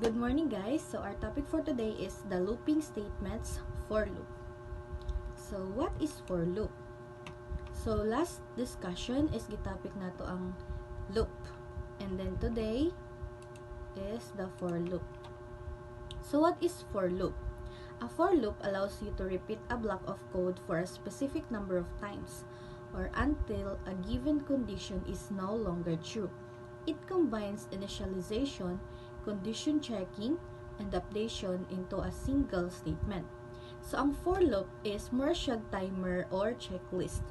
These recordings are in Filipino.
Good morning guys. So our topic for today is the looping statements for loop. So what is for loop? So last discussion is gitopic nato ang loop. And then today is the for loop. So what is for loop? A for loop allows you to repeat a block of code for a specific number of times or until a given condition is no longer true. It combines initialization, condition checking, and updation into a single statement. So, ang for loop is more siyag timer or checklist.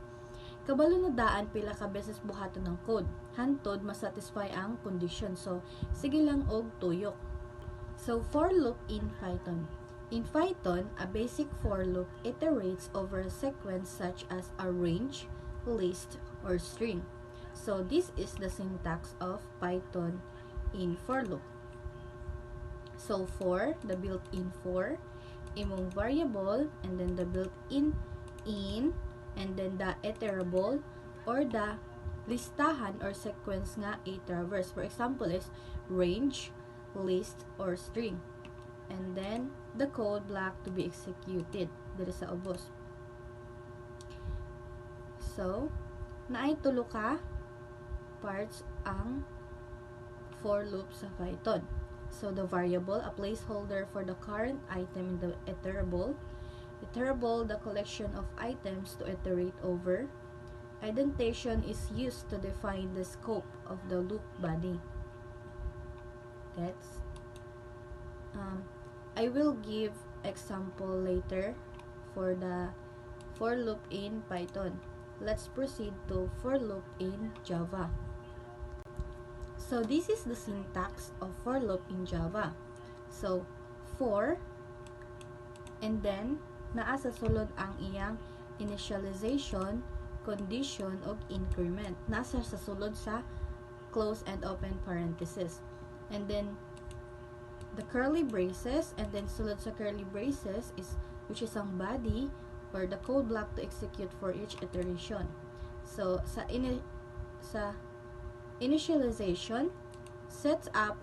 Kabalo na daan pila ka beses buhaton ng code, hantod masatisfy ang condition. So, sige lang og tuyok. So, for loop in Python. In Python, a basic for loop iterates over a sequence such as a range, list, or string. So, this is the syntax of Python in for loop. So, for, the built-in for, imong variable, and then the built-in in, and then the iterable, or the listahan or sequence nga iterverse. For example is range, list, or string. And then, the code block to be executed. Dito sa ubos. So, naay tulo ka parts ang for loop sa Python. So, the variable, a placeholder for the current item in the iterable. Iterable, the collection of items to iterate over. Indentation is used to define the scope of the loop body. That's I will give example later for the for loop in Python. Let's proceed to for loop in Java. So, this is the syntax of for loop in Java. So, for, and then, naa sa sulod ang iyang initialization, condition, o increment. Nasa sa sulod sa close and open parenthesis. And then, the curly braces, and then sulod sa curly braces, is which is ang body, or the code block to execute for each iteration. So, sa initialization sets up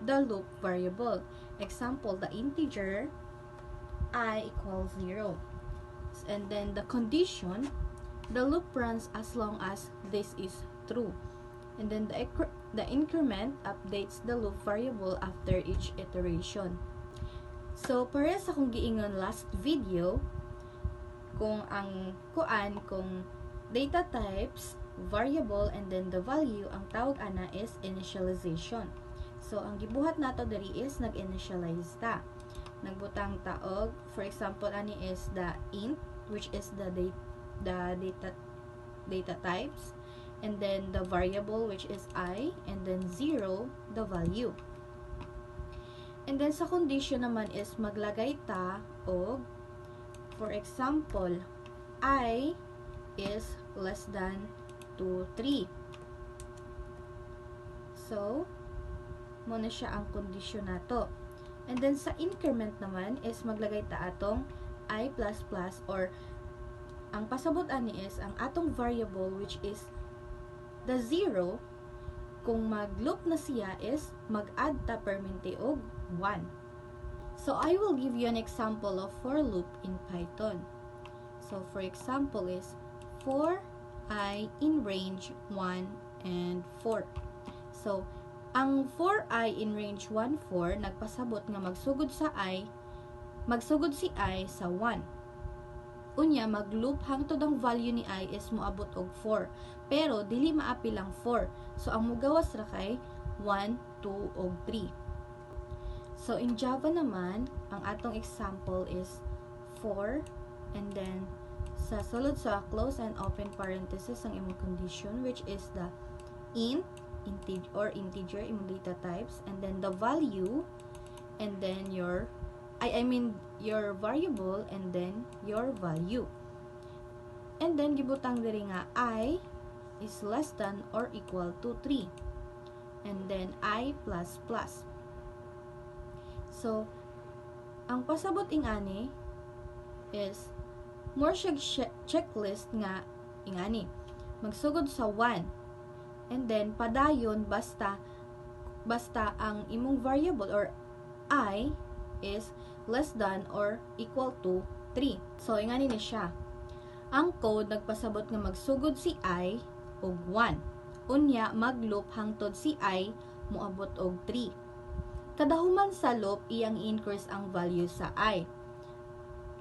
the loop variable. Example, the integer I equals 0. And then the condition, the loop runs as long as this is true. And then the increment updates the loop variable after each iteration. So, para sa kung giingon last video, kung data types, variable, and then the value, ang tawag ana is initialization. So, ang gibuhat nato diri is nag-initialize ta. Nagbutang taog, for example, ani is the int, which is the data types, and then the variable, which is I, and then 0, the value. And then sa condition naman is maglagay ta og, for example, I is less than 2, 3. So, muna siya ang condition nato. And then, sa increment naman is maglagay ta atong I++ or ang pasabot ani is ang atong variable which is the 0. Kung mag-loop na siya is mag-add ta permente og 1. So, I will give you an example of for loop in Python. So, for example is for I in range 1 and 4. So, ang for I in range 1, 4, nagpasabot nga magsugod si I sa 1. Unya, mag-loop hangtod ang value ni I is moabot og 4. Pero, dili maapi lang 4. So, ang mugawas ra kay 1, 2, og 3. So, in Java naman, ang atong example is 4, and then, sa sulod sa close and open parenthesis ang imong condition, which is the integer imong data types, and then the value, and then your variable, and then your value. And then gibutang diri nga I is less than or equal to 3, and then I++. So, ang pasabot ingani is more siya checklist nga ingani. Magsugod sa 1. And then, padayon basta ang imong variable or I is less than or equal to 3. So, ingani ni siya. Ang code nagpasabot nga magsugod si I og 1. Unya, mag-loop hangtod si I moabot og 3. Kada human sa loop, iyang i-increase ang value sa I.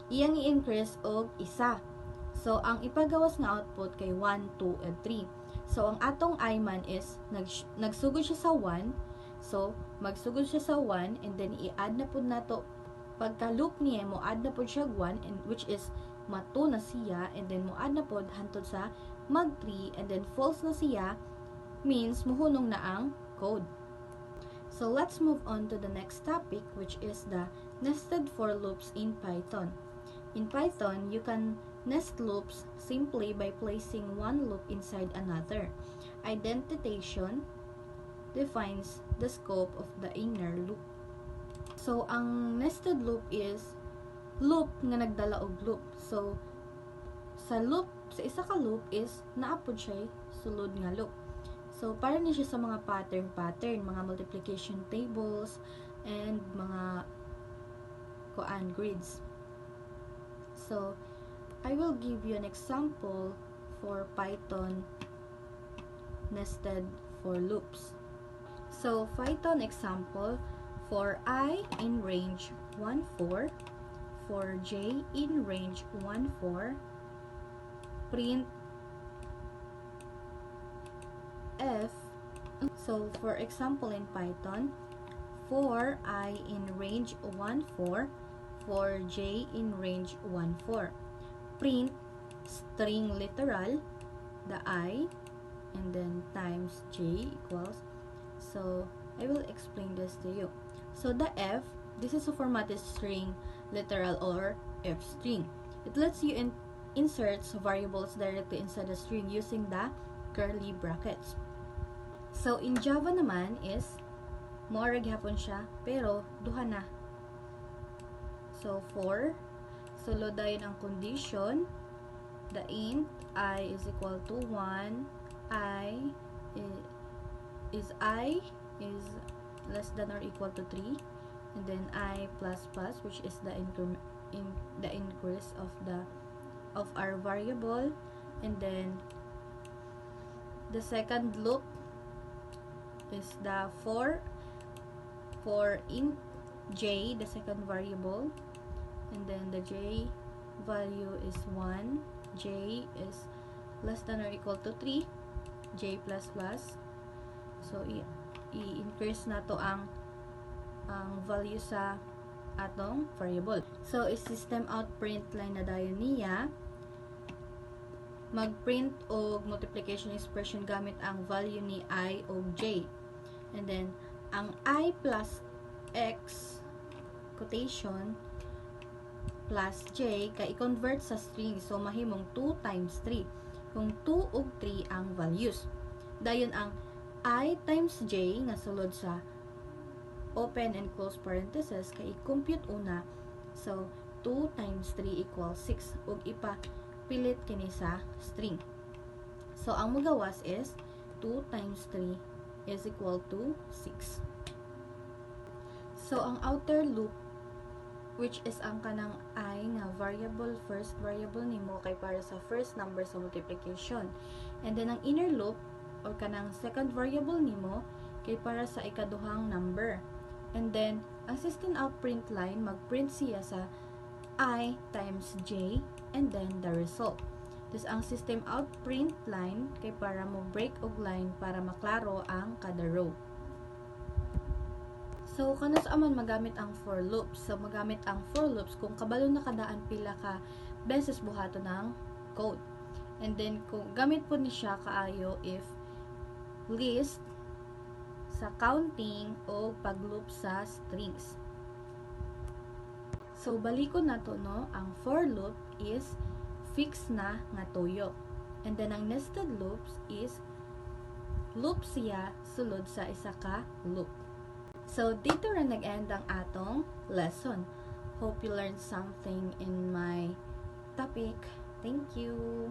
Iyang i-increase og isa. So, ang ipagawas nga output kay 1, 2, and 3. So, ang atong I man is, nagsugod siya sa 1. So, magsugod siya sa 1, and then i-add na po na to. Pagka loop niya, mo add na po siya 1, and which is, ma-2 na siya, and then mo add na po hantod sa mag-3, and then false na siya, means muhunong na ang code. So, let's move on to the next topic, which is the nested for loops in Python. In Python, you can nest loops simply by placing one loop inside another. Identification defines the scope of the inner loop. So, ang nested loop is loop nga nagdala og loop. So, sa isa ka loop is naapod siya sulod nga loop. So, para ni siya sa mga pattern, mga multiplication tables, and mga grids. So, I will give you an example for Python nested for loops. So, Python example, for I in range 1, 4, for J in range 1, 4, print F. So, for example in Python, for I in range 1, 4, for J in range 1, 4. Print string literal, the I, and then times J equals. So, I will explain this to you. So, the F, this is a formatted string literal or F string. It lets you insert variables directly inside the string using the curly brackets. So, in Java naman is, moarag hapon siya, pero duha na. So, for, sulod dayon ang condition, the int I is equal to 1, I is less than or equal to 3, and then I plus plus, which is the increase of our variable, and then the second loop is the for int J, the second variable, and then the J value is 1, J is less than or equal to 3, J plus plus. So, i-increase na to ang value sa atong variable. So, system out print line na dayon niya. Mag-print og multiplication expression gamit ang value ni I og J. And then, ang I plus X quotation plus J kay i-convert sa string. So, mahimong 2 times 3. Kung 2 ug 3 ang values. Dayon ang I times J nga sulod sa open and close parenthesis kay i-compute una. So, 2 times 3 equals 6. Ug ipapilit kini sa string. So, ang magawas is 2 times 3 is equal to 6. So, ang outer loop, which is ang kanang I nga variable, first variable nimo kay para sa first number sa multiplication. And then, ang inner loop, or kanang second variable nimo, kay para sa ikaduhang number. And then, ang system out print line, mag-print siya sa I times J, and then the result. Tapos, ang system out print line, kay para mo break og line para maklaro ang kada row. So, kano sa aman magamit ang for loops? So, magamit ang for loops kung kabalo na kadaan pila ka beses buhato ng code. And then, kung gamit po ni siya kaayo if list sa counting o pag-loop sa strings. So, balikon na to, no? Ang for loop is fixed na nga tuyo. And then, ang nested loops is loop siya sulod sa isa ka loop. So, dito rin nag-end ang atong lesson. Hope you learned something in my topic. Thank you!